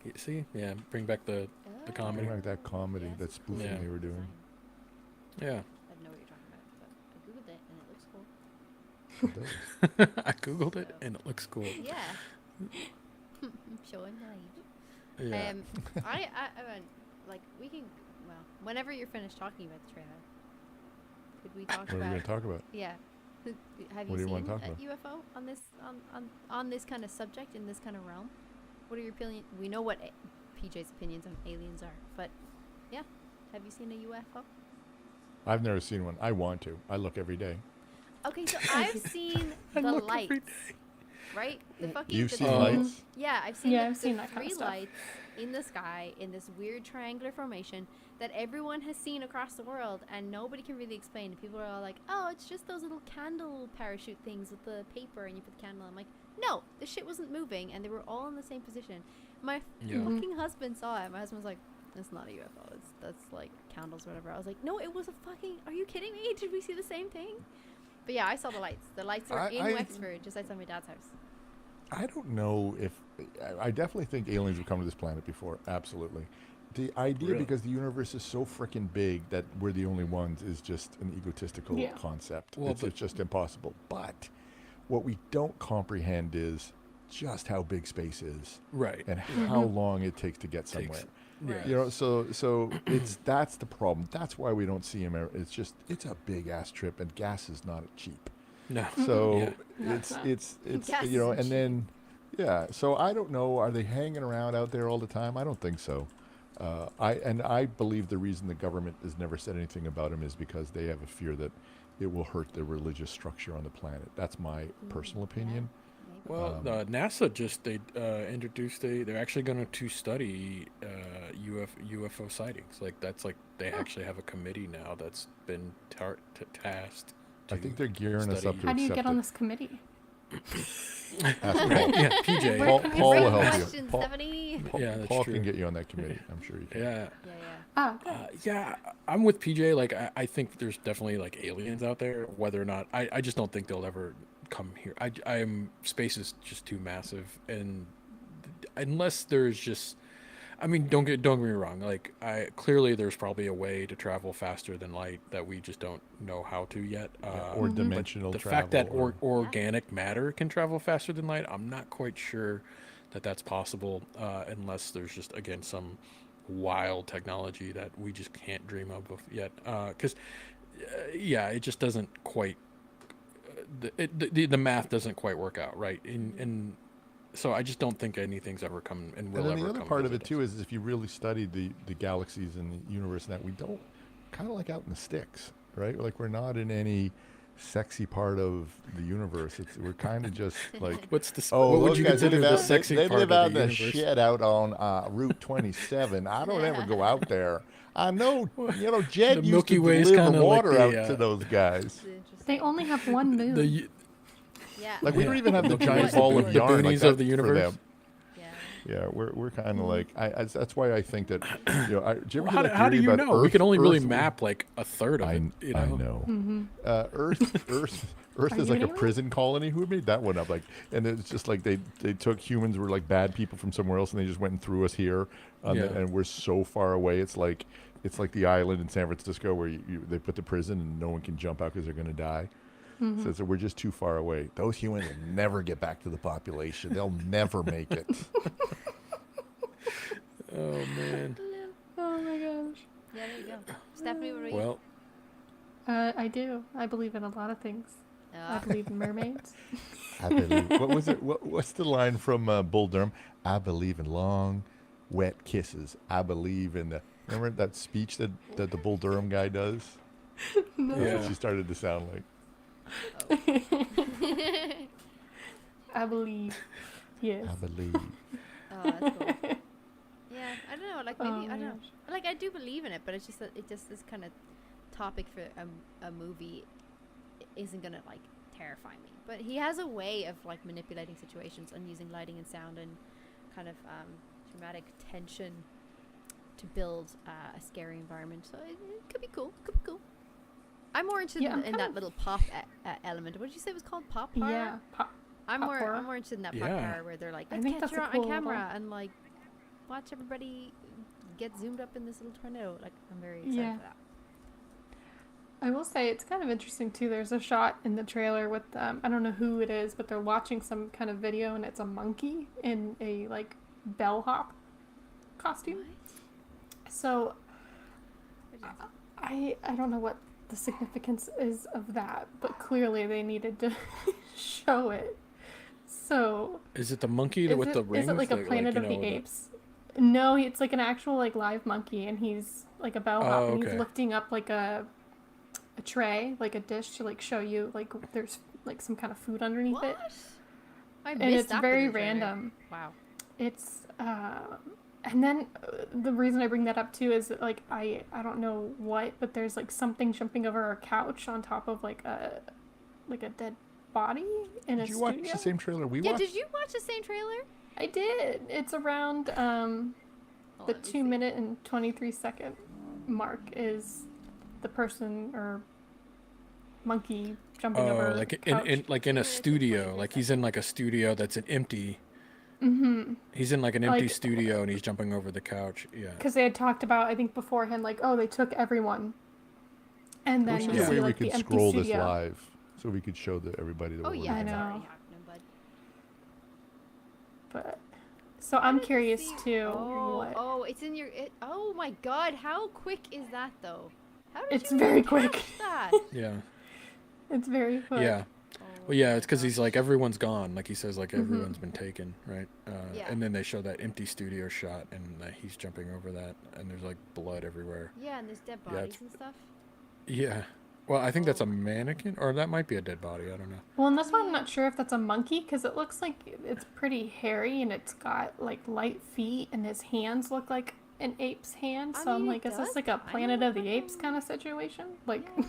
You see, yeah, bring back the Oh. comedy. Like that comedy, Yes, that spoofing Yeah. they were doing. Yeah, I don't know what you're talking about, but I googled it and it looks cool. It does. I googled it and it looks cool. Yeah. Showing naive. Yeah. I mean, like we can. Well, whenever you're finished talking about the trailer, could we talk What are we about? going to talk about? Yeah. Have What do you you wanna seen talk a about? UFO on this on this kind of subject in this kind of realm? What are your opinion? We know what PJ's opinions on aliens are, but yeah, have you seen a UFO? I've never seen one. I want to. I look every day. Okay, so I've seen I the look every lights, right? The fucking You've the seen three- lights? Yeah, I've seen Yeah, the, I've seen the that kinda three stuff. lights in the sky in this weird triangular formation that everyone has seen across the world, and nobody can really explain. People are all like, oh, it's just those little candle parachute things with the paper and you put the candle. I'm like, no, the shit wasn't moving, and they were all in the same position. My fucking husband saw it. My husband was like, it's not a UFO. That's like candles or whatever. I was like, no, it was a fucking... Are you kidding me? Did we see the same thing? But yeah, I saw the lights. The lights are in Wexford, just outside my dad's house. I don't know if... I definitely think aliens have come to this planet before. Absolutely. The idea, because the universe is so freaking big that we're the only ones, is just an egotistical concept. Well, it's just impossible. But what we don't comprehend is just how big space is. Right. And how long it takes to get somewhere. You know, so that's the problem. That's why we don't see him. It's just, it's a big ass trip, and gas is not cheap. No. So it's you know, and then so I don't know. Are they hanging around out there all the time? I don't think so. I believe the reason the government has never said anything about him is because they have a fear that it will hurt the religious structure on the planet. That's my personal opinion. Well, NASA just introduced they're actually going to study UFO sightings. Like that's like they actually have a committee now that's been tasked. I think they're gearing us up to How do you accept get on it. this committee? Ask Paul. Yeah, PJ. Paul will help you. Questions, Stephanie. Paul can get you on that committee. I'm sure he can. Yeah, I'm with PJ. Like, I think there's definitely like aliens out there. Whether or not, I just don't think they'll ever come here. Space is just too massive, and unless there's just, I mean, don't get me wrong. Like, clearly there's probably a way to travel faster than light that we just don't know how to yet. Or dimensional the travel. fact that organic matter can travel faster than light, I'm not quite sure that that's possible, unless there's just, again, some wild technology that we just can't dream of yet. Because, it just doesn't quite, the math doesn't quite work out, right? And so I just don't think anything's ever come and will ever come. And then the other part of it too is if you really study the galaxies and the universe and that, we don't, kind of like out in the sticks, right? Like we're not in any sexy part of the universe. We're kind of just like what would you consider the sexy they part live of out in the the universe? shit out on Route 27. I don't ever go out there. I know, Jed The used Milky to Way is deliver kinda water like out to those guys. They only have one moon. Like we don't even have the Milky giant Way's ball the of yarn like boonies that of the for universe. them. Yeah, we're kind of like that's why I think that do you ever hear that How do theory you about know? Earth, We can only really Earth- map like a third of it. You know? I know. Earth is like a prison colony. Who made that one up? Like, and it's just like they took humans who were like bad people from somewhere else, and they just went and threw us here, and we're so far away. It's like the island in San Francisco where they put the prison and no one can jump out because they're going to die. So we're just too far away. Those humans will never get back to the population. They'll never make it. Oh man. Oh my gosh. Yeah, there you go. Stephanie, what are you? Well, I do. I believe in a lot of things. I believe in mermaids. I believe. What was it? What's the line from Bull Durham? I believe in long, wet kisses. I believe in the. Remember that speech that the Bull Durham guy does? No. That's what she started to sound like. I believe. Yes. I believe. Oh, that's cool. Yeah, I don't know. Like maybe I don't know. Like I do believe in it, but it's just that this kind of topic for a movie isn't gonna like terrify me. But he has a way of like manipulating situations and using lighting and sound and kind of dramatic tension to build a scary environment. So it could be cool. Could be cool. I'm more interested in that little pop element. What did you say it was called? Pop horror? Yeah. I'm pop horror. more interested in that pop horror where they're like, let's think catch that's her a on cool camera little- and like watch everybody get zoomed up in this little tornado. Like I'm very excited for that. I will say it's kind of interesting too. There's a shot in the trailer with I don't know who it is, but they're watching some kind of video and it's a monkey in a like bellhop costume. So I don't know what the significance is of that, but clearly they needed to show it. So is it the monkey with the rings? Is it like a Planet of the Apes? No, it's like an actual like live monkey, and he's like a bellhop, and he's lifting up like a tray, like a dish to like show you like there's like some kind of food underneath it. I And missed it's that very bit of the trailer. random. Wow. It's And then the reason I bring that up too is that, like, I don't know what, but there's like something jumping over our couch on top of like a dead body in a Did you studio. watch the same trailer we Yeah, watched? did you watch the same trailer? I did. It's around the let me 2 minute and 23-second mark is the person or monkey jumping over like couch. in a studio, like he's in like a studio that's an empty. Mm-hmm. He's in like an empty studio and he's jumping over the couch. Yeah. Because they had talked about, I think beforehand, like, oh, they took everyone, and I then wish you there was a see way we like the could empty scroll studio. this live so we could show everybody the Oh what yeah, we're it's I doing. know. already happening, bud. But so I'm curious See- too. Oh, what? oh, it's in your. Oh my God, how quick is that though? How did It's you very even quick. catch that? Yeah. It's very quick. Yeah. Well, yeah, it's because he's like, everyone's gone. Like he says, like Mm-hmm. everyone's been taken, right? Yeah. And then they show that empty studio shot, and he's jumping over that, and there's like blood everywhere. Yeah, and there's dead Yeah, bodies it's- and stuff. Yeah. Well, I think that's a mannequin, or that might be a dead body. I don't know. Well, and that's why I'm not sure if that's a monkey, because it looks like it's pretty hairy and it's got like light feet, and his hands look like an ape's hand. I So I'm mean, like, it is this does like a kinda Planet look of the like Apes a- kind of situation? Like, Kind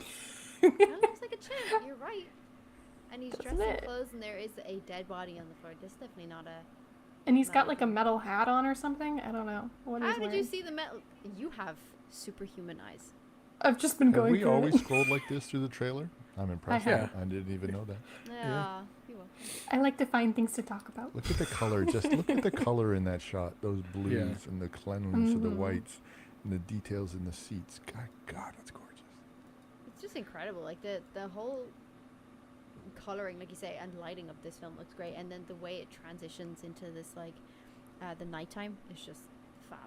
of looks like a chimp. You're right. And he's Doesn't dressed in it? clothes, and there is a dead body on the floor. This is definitely not a. and he's got Not like a metal hat on or something. I don't know what he's How did wearing. you see the metal? You have superhuman eyes. I've just been Have going we through always it. scrolled like this through the trailer? I'm impressed. have. I didn't even know that. Yeah. You will. I like to find things to talk about. Look at the color. Just look at the color in that shot. Those blues and the cleanliness of the whites and the details in the seats. God, that's gorgeous. It's just incredible. Like the whole coloring, like you say, and lighting of this film looks great. And then the way it transitions into this, like, the nighttime is just fab.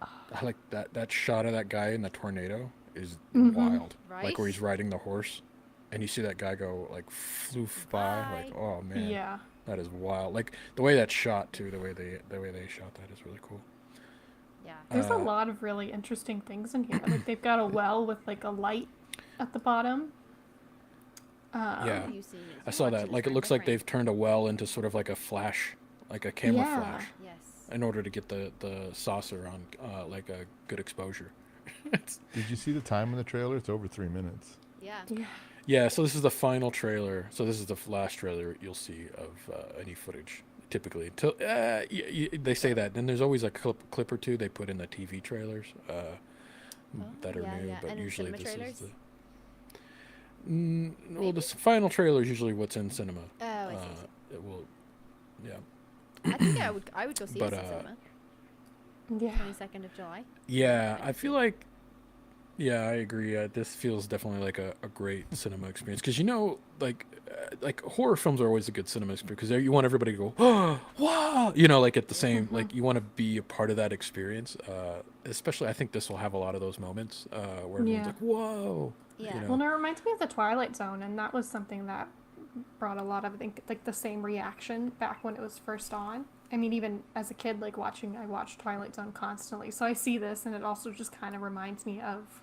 I like that shot of that guy in the tornado is Mm-hmm. wild. Right? Like where he's riding the horse, and you see that guy go like floof by. Like, Bye. oh man, Yeah. that is wild. Like the way that's shot too. The way they shot that is really cool. Yeah. There's a lot of really interesting things in here. Like they've got a well with like a light at the bottom. Yeah, What have you seen? I saw that. Like it looks like they've turned a well into sort of like a flash, like a camera Yeah. flash, Yes. in order to get the saucer on like a good exposure. Did you see the time in the trailer? It's over 3 minutes. Yeah. Yeah. Yeah, so this is the final trailer. So this is the last trailer you'll see of any footage, typically. Until they say that. Then there's always a clip or two they put in the TV trailers that are yeah, new, yeah. but And in usually cinema this trailers? is the. Well, this final trailer is usually what's in cinema. Oh, I see. It will, yeah. I think I would go see But, this in cinema. Yeah. 22nd of July. Yeah, I feel like. Yeah, I agree. This feels definitely like a great cinema experience because like horror films are always a good cinema experience because you want everybody to go, oh, wow, like at the same, like you want to be a part of that experience. Especially, I think this will have a lot of those moments where everyone's Yeah. like, whoa. Yeah. know? Well, and it reminds me of the Twilight Zone, and that was something that brought a lot of, I think, like the same reaction back when it was first on. I mean, even as a kid, like I watched Twilight Zone constantly. So I see this, and it also just kind of reminds me of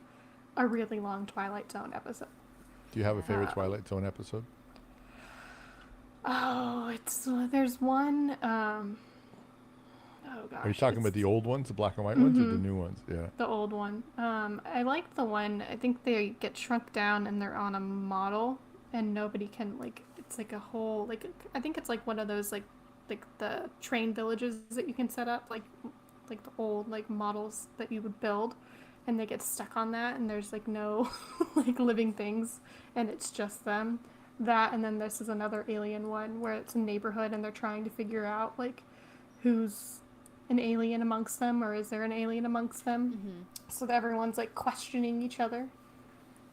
a really long Twilight Zone episode. Do you have a favorite Twilight Zone episode? Oh, there's one. Oh gosh. Are you talking about the old ones, the black and white ones, or the new ones? Yeah. The old one. I like the one. I think they get shrunk down and they're on a model, and nobody can It's like a whole I think it's like one of those like the train villages that you can set up like the old models that you would build, and they get stuck on that, and there's no living things, and it's just them. That, and then this is another alien one where it's a neighborhood and they're trying to figure out who's an alien amongst them, or is there an alien amongst them? So that everyone's questioning each other.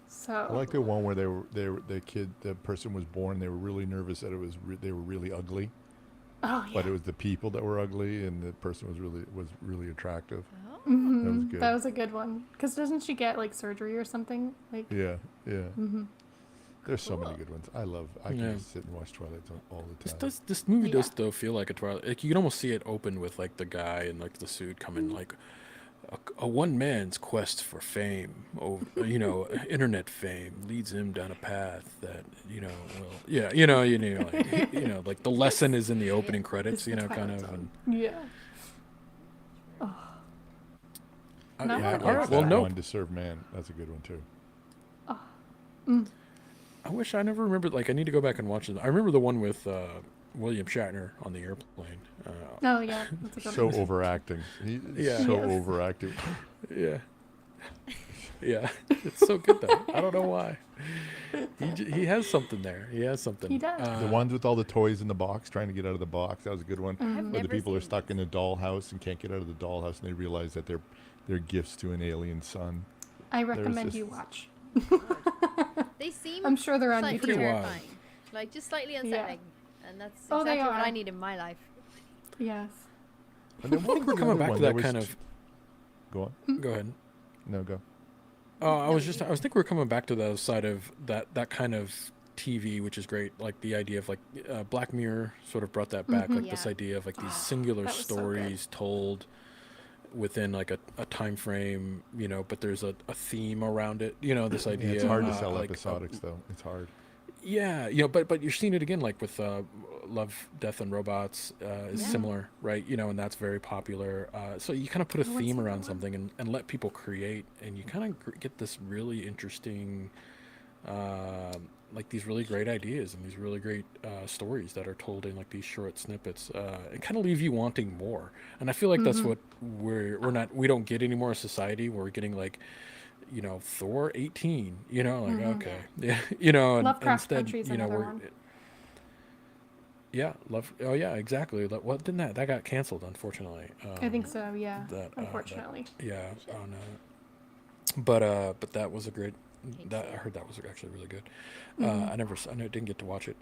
So I like the one where the person was born. They were really nervous that they were really ugly, oh yeah, but it was the people that were ugly, and the person was really attractive. Oh. That was good. that was a good one. Because doesn't she get surgery or something? Yeah. There's so many Cool. good ones. I can Yeah. just sit and watch Twilight Zone all the time. This movie does Yeah. though feel like a Twilight. You can almost see it open with the guy in the suit coming a one man's quest for fame, internet fame, leads him down a path that like the lesson is in the opening credits, It's the kind Twilight of. Zone. And, Yeah. Not Yeah, one all right, else. well, that nope. one to serve man. That's a good one too. I wish I never remembered. Like, I need to go back and watch it. I remember the one with William Shatner on the airplane. Oh yeah, that's a good So one. overacting. He's Yeah. so Yes. overacting. Yeah. Yeah. It's so good though. I don't know why. He has something there. He has something. He does. The ones with all the toys in the box, trying to get out of the box. That was a good one. I've Where the never people are seen stuck in a dollhouse and can't get out of the dollhouse, and they realize that they're gifts to an alien son. I recommend this- you watch. They seem I'm sure they're on slightly YouTube. Pretty wild. terrifying. Like, just slightly unsettling. And that's Oh, they exactly what I are. need in my life. Yes. And then I what think was we're the coming other back one? to There that was kind t- of. Go on. Go ahead. No, go. I think we're coming back to the side of that kind of TV, which is great. Like the idea of like Black Mirror sort of brought that back. Like this Yeah. idea of like these singular that was so good. stories told within like a time frame, but there's a theme around it. This Yeah, idea. it's hard to of, sell like, episodics though. It's hard. Yeah, but you're seeing it again, like with Love, Death, and Robots is Yeah. similar, right? And that's very popular. So you kind of put a What's theme the around one? something and let people create, and you kind of get this really interesting, like these really great ideas and these really great stories that are told in like these short snippets, and kind of leave you wanting more. And I feel like that's what we don't get anymore as society. We're getting like, Thor 18, okay. Yeah, and Lovecraft instead, Country's another one. Yeah, oh yeah, exactly. What didn't that got canceled, unfortunately. I think so. Yeah. that, Unfortunately. Yeah, on but that was a great. Hate That to I see heard that was actually really good. Mm-hmm. I didn't get to watch it.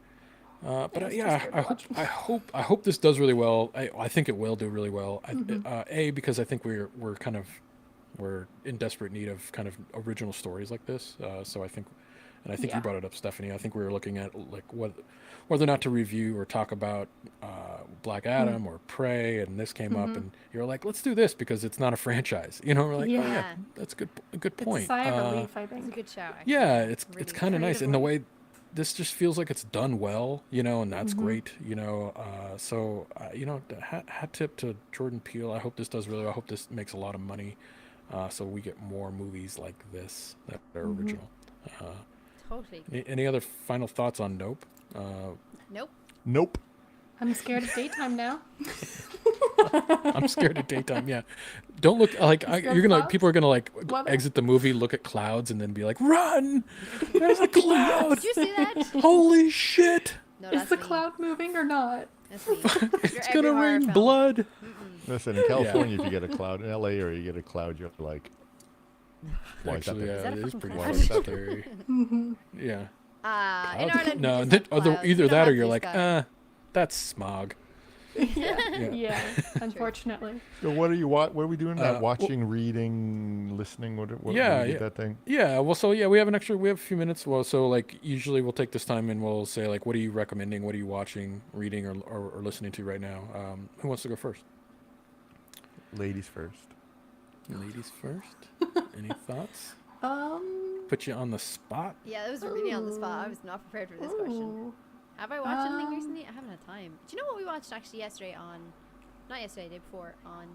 But it's just yeah, good to I hope this does really well. I think it will do really well. Mm-hmm. Because I think we're in desperate need of kind of original stories like this. So I think you Yeah. brought it up, Stephanie. I think we were looking at like whether or not to review or talk about Black Adam or Prey, and this came up, and you're like, let's do this because it's not a franchise. We're like, oh yeah, Yeah. that's a good It's a point. sigh of relief, I It's a think. good show, actually. Yeah, it's Really kind of nice in the creatively. way this just feels like it's done well, and that's great, So, hat tip to Jordan Peele. I hope this does really well. I hope this makes a lot of money, so we get more movies like this that are original. Totally. Any other final thoughts on Nope? Nope. Nope. I'm scared of daytime now. I'm scared of daytime. Yeah, don't look like scared you're of gonna. clouds? People are gonna like Weather? exit the movie, look at clouds, and then be like, "Run! There's a cloud! Did you see that? Holy shit! No, Is that's the me. cloud moving or not? That's me. It's Your gonna every horror rain film. blood." Listen, in California, if you get a cloud, in LA or you get a cloud, you're like, why is that Actually, there? yeah, that a it is fucking pretty cloud? scary. Yeah. In Clouds? Ireland, No, we just have clouds. either We don't that or have you're blue like, sky. that's smog. Yeah, unfortunately. So what are you? What are we doing? well- Watching, reading, listening. What Yeah, we get yeah. that thing. Yeah, well, so yeah, we have a few minutes. Well, so like usually we'll take this time and we'll say like, what are you recommending? What are you watching, reading, or listening to right now? Who wants to go first? Ladies first. Ladies first. Any thoughts? Um. Put you on the spot. Yeah, that was really on the spot. I was not prepared for this question. Ooh. Have I watched anything Um, recently? I haven't had time. Do you know what we watched actually yesterday not yesterday, the day before, on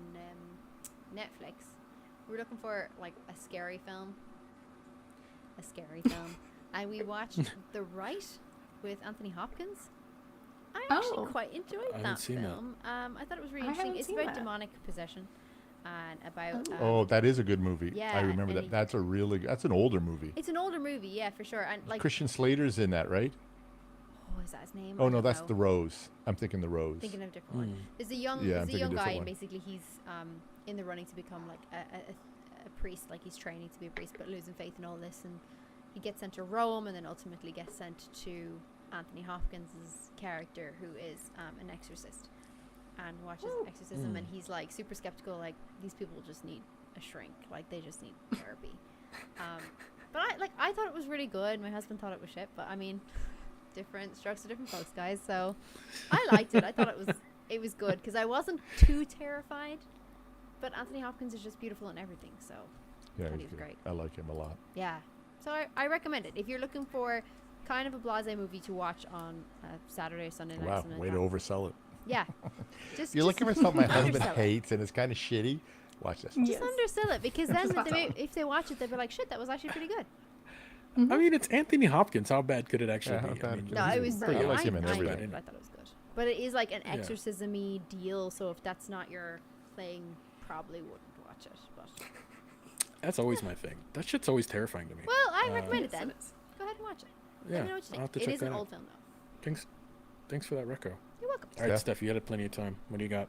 Netflix? We were looking for like a scary film. And we watched The Right with Anthony Hopkins. I actually Oh. quite enjoyed I haven't that seen that. film. I thought it was really I interesting. haven't It's seen about that. demonic possession and about Oh, that is a good movie. yeah, I remember and that. he- That's an older movie. it's an older movie, yeah, for sure. And like, Christian Slater's in that, right? oh, is that his name? Oh I no, don't that's know. The Rose. I'm thinking The Rose. Thinking of a different one. Mm. There's a young, Yeah, I'm there's a thinking young different guy, and one. basically he's in the running to become like a priest, like he's training to be a priest, but losing faith in all this, and he gets sent to Rome, and then ultimately gets sent to Anthony Hopkins' character, who is an exorcist, and watches exorcism, and he's like super skeptical, like these people just need a shrink, like they just need therapy. But I thought it was really good. My husband thought it was shit, but I mean, different strokes for different folks, guys. So I liked it. I thought it was good because I wasn't too terrified. but Anthony Hopkins is just beautiful in everything. So Yeah, thought he he's was good. great. I like him a lot. Yeah. So I recommend it if you're looking for kind of a blasé movie to watch on Saturday or Sunday night. Wow, something way like to that. oversell it. Yeah. Just You're looking for something my husband undersell it. hates and it's kind of shitty. Watch this. Yes. Just undersell it because then Just if they watch it, they'll be like, "Shit, that was actually pretty good." I mean, it's Anthony Hopkins. How bad could it actually Yeah, how be? bad I mean, could No, He's it was. pretty- I like him in I everything. enjoyed it. I thought it was good, but it is like an exorcism-y deal. So if that's not your thing, probably wouldn't watch it. But that's always my thing. That shit's always terrifying to me. well, I recommend it Yes, then. it is. Go ahead and watch it. Yeah, Let me know what you I'll have think. to It check is an that out. old film though. Thanks for that reco. You're welcome. All right, Yeah. Steph, you had plenty of time. What do you got?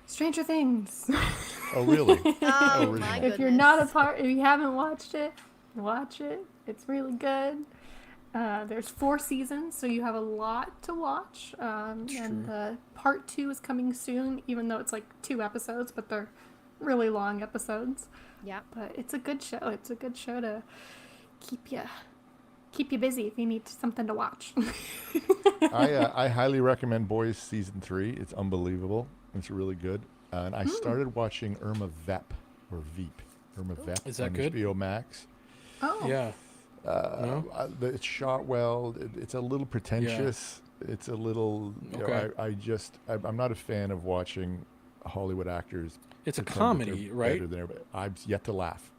Stranger Things. Oh, really? Oh Original. my If goodness. you're not a part, if you haven't watched it, watch it. It's really good. There's 4 seasons, so you have a lot to watch. And part 2 is coming soon, even though it's like 2 episodes, but they're really long episodes. Yeah. But it's a good show. It's a good show to keep you busy if you need something to watch. I highly recommend Boys season 3. It's unbelievable. It's really good. And I started watching Irma Vep or Veep. Irma Vep Is that on good? HBO Max. Oh. Yeah. No? It's shot well. It's a little pretentious. It's a little. You know, Okay. I'm not a fan of watching Hollywood actors. It's a pretend that they're comedy, right? better than everybody. I've yet to laugh.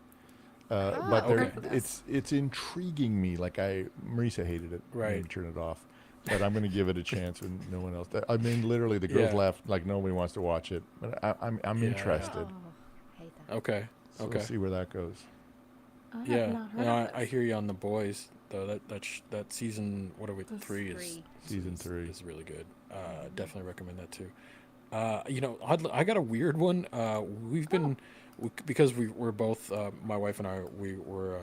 Ah, But okay. they're- it's intriguing me. Like Marisa hated it. Right. Maybe turn it off. But I'm going to give it a chance when no one else. I mean, literally, the girls Yeah. left like nobody wants to watch it. But I'm Yeah. interested. Oh, hate that. Okay. So Okay. we'll see where that goes. I have Yeah. not heard No, of I this. hear you on the boys though. That season, what are we? That's 3 is three. Season 3. is really good. Definitely recommend that too. You know, I got a weird one. We've been because we're both my wife and I we were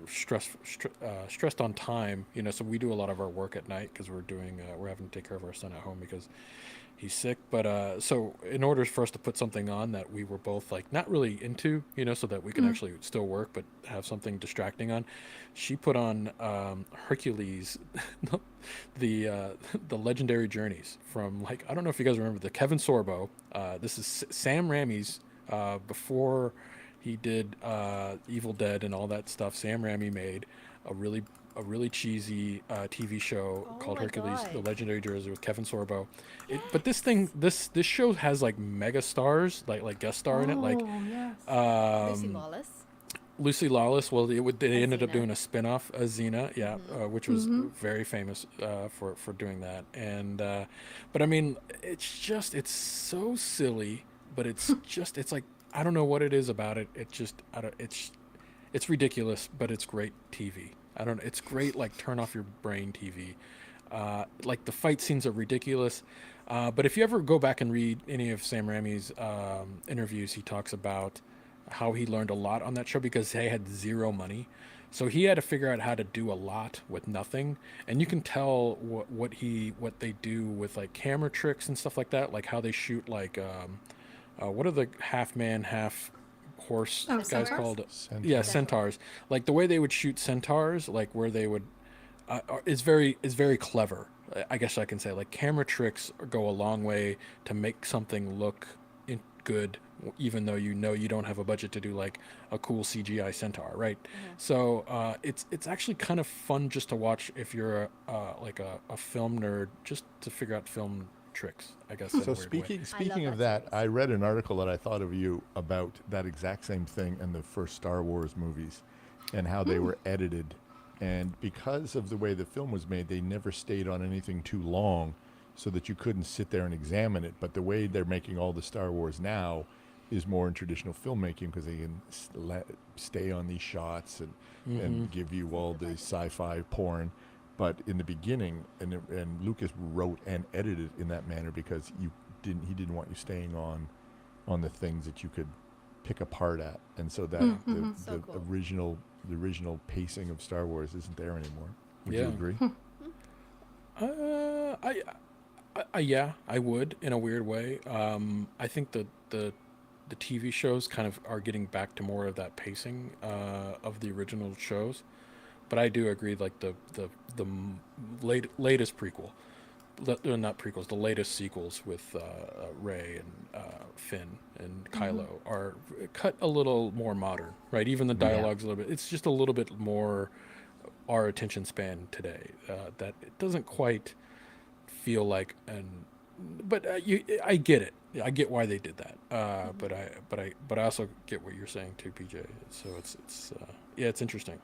stressed on time. You know, so we do a lot of our work at night because we're having to take care of our son at home because he's sick. But so in order for us to put something on that we were both like not really into, you know, so that we can actually still work but have something distracting on, she put on Hercules, the legendary journeys from, like, I don't know if you guys remember the Kevin Sorbo. This is Sam Raimi's before he did Evil Dead and all that stuff. Sam Raimi made a really cheesy TV show Oh called my Hercules, God. the legendary journey with Kevin Sorbo. But this show has like mega stars, like guest star in it, like Oh, yes. Lucy Lawless. Lucy Lawless. Well, they ended up Xena. doing a spin-off, Xena, yeah, which was very famous for doing that. And but I mean, it's so silly, but it's like, I don't know what it is about it. It's ridiculous, but it's great TV. It's great, like, turn off your brain TV. Like, the fight scenes are ridiculous. But if you ever go back and read any of Sam Raimi's interviews, he talks about how he learned a lot on that show because they had zero money. So he had to figure out how to do a lot with nothing. And you can tell what they do with, like, camera tricks and stuff like that, like how they shoot, like, what are the half man, half horse Oh, guys centaurs? called? Centaurs. Yeah, centaurs. Like the way they would shoot centaurs, like where they would, is very clever. I guess I can say, like, camera tricks go a long way to make something look good, even though you don't have a budget to do like a cool CGI centaur, right? So it's actually kind of fun just to watch if you're a film nerd, just to figure out film tricks, I guess. in a So weird way. speaking of that that, series. I read an article that I thought of you about that exact same thing in the first Star Wars movies and how they were edited. And because of the way the film was made, they never stayed on anything too long so that you couldn't sit there and examine it. But the way they're making all the Star Wars now is more in traditional filmmaking because they can stay on these shots and give you all the sci-fi porn. But in the beginning, and Lucas wrote and edited in that manner because he didn't want you staying on the things that you could pick apart at, and so that the So cool. original pacing of Star Wars isn't there anymore. Would you Yeah. agree? Yeah, I would, in a weird way. I think the TV shows kind of are getting back to more of that pacing of the original shows, but I do agree, like the latest prequel, not prequels, the latest sequels with Rey and Finn and Kylo are cut a little more modern, right? Even the dialogue's a little bit. It's just a little bit more our attention span today. That it doesn't quite feel like but I get it. I get why they did that. But I also get what you're saying too, PJ. So it's interesting.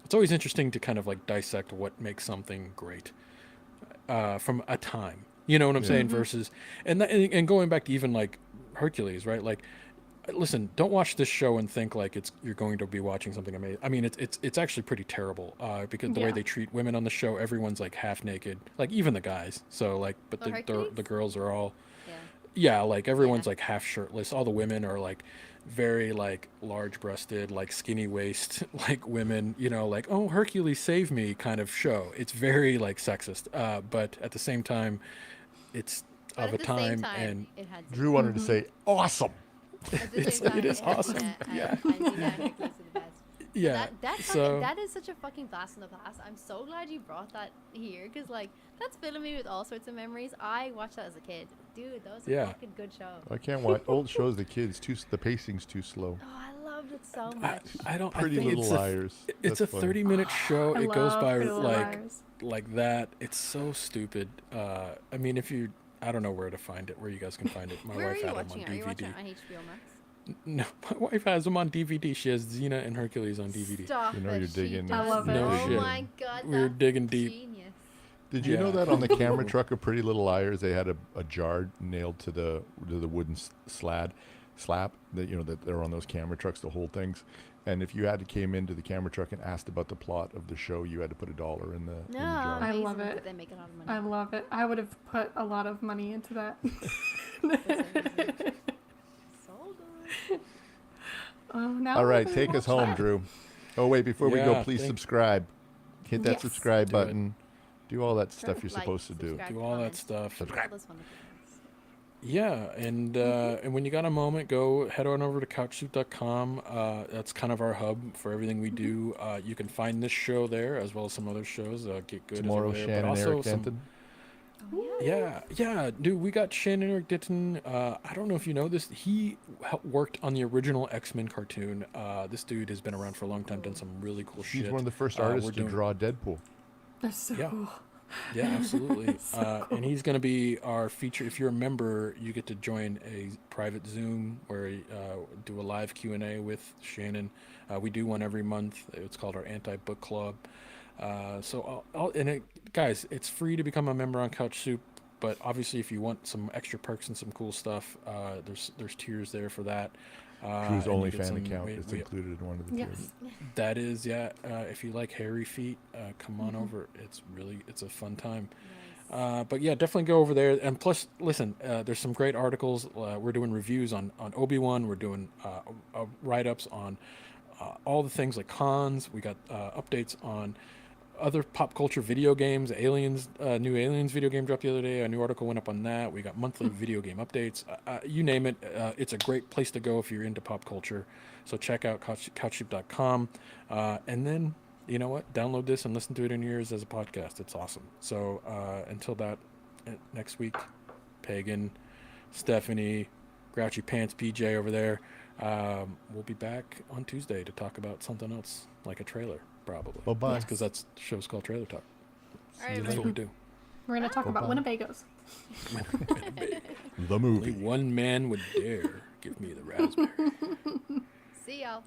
It's always interesting to kind of like dissect what makes something great from a time. You know what I'm saying? Versus and going back to even like Hercules, right? Like, listen, don't watch this show and think like you're going to be watching something amazing. I mean, it's actually pretty terrible because the way they treat women on the show, everyone's like half naked, like even the guys. So like, but the girls are all like everyone's like half shirtless. All the women are like very like large breasted, like skinny waist, like women, you know, like, oh, Hercules save me kind of show. It's very like sexist, but at the same time it's But of at a the same time, time, and it had Drew wanted to say awesome. At the same time, it is awesome. Yeah. Hercules are the best. yeah. That is such a fucking blast in the past. I'm so glad you brought that here because like that's filling me with all sorts of memories. I watched that as a kid, dude. That was a fucking good show. I can't watch old shows. The kids the pacing's too slow. Oh, I loved it so much. I don't. Pretty I think Little Liars. It's That's a funny. 30-minute show. It goes by Pretty Little Liars. like that. It's so stupid. I mean, I don't know where to find it. Where you guys can find it. My Where are wife you had them watching on it? Are you watching DVD. it on HBO Max? No, my wife has them on DVD. She has Xena and Hercules on DVD. Stop You know it, you're she digging. I does. love it. No Oh shit. my god, We were that's digging deep. genius. Did you know that on the camera truck of Pretty Little Liars, they had a jar nailed to the wooden slab that that they're on those camera trucks, the whole things. And if you came into the camera truck and asked about the plot of the show, you had to put $1 in the jar. I love Amazing it. that they make a lot of money. I love it. I would have put a lot of money into that. So good. Oh, now All right, I'm take gonna us watch home, that. Drew. Oh wait, before we go, Yeah, please thank- subscribe. Hit that Yes. subscribe Do it. button. Do all that stuff you're Like, supposed to do. subscribe, Do all that comment, stuff. all those wonderful things. Yeah, and when you got a moment, go head on over to CouchSoup.com. That's kind of our hub for everything we do. You can find this show there as well as some other shows. Get Good is Tomorrow, over there, Shannon, but also Eric some. Denton. Yeah, dude, we got Shannon Eric Ditton. I don't know if you know this. He worked on the original X-Men cartoon. This dude has been around for a long time, done some really cool shit. He's one of the first we're artists to doing- draw Deadpool. That's so Yeah. cool. Yeah, absolutely. And he's going to be our feature. If you're a member, you get to join a private Zoom where we do a live Q&A with Shannon. We do one every month. It's called our Anti-Book Club. Guys, it's free to become a member on CouchSoup. But obviously, if you want some extra perks and some cool stuff, there's tiers there for that. Drew's and you get OnlyFans some- account is included in one of the tiers. Yes. That is, yeah. If you like hairy feet, come on over. It's a fun time. But yeah, definitely go over there. And plus, listen, there's some great articles. We're doing reviews on Obi-Wan. We're doing write-ups on all the things like cons. We got updates on other pop culture video games. Aliens, new Aliens video game dropped the other day. A new article went up on that. We got monthly video game updates. You name it. It's a great place to go if you're into pop culture. So check out CouchSoup.com. And then, you know what? Download this and listen to it in your ears as a podcast. It's awesome. So until that, next week, Pagan, Stephanie, Grouchy Pants PJ over there. We'll be back on Tuesday to talk about something else, like a trailer, probably. Bye-bye. Because that's the show's called Trailer Talk. All right, That's what we do. We're going to talk about Bye-bye. Winnebagos. The Only movie. one man would dare give me the raspberry. see y'all.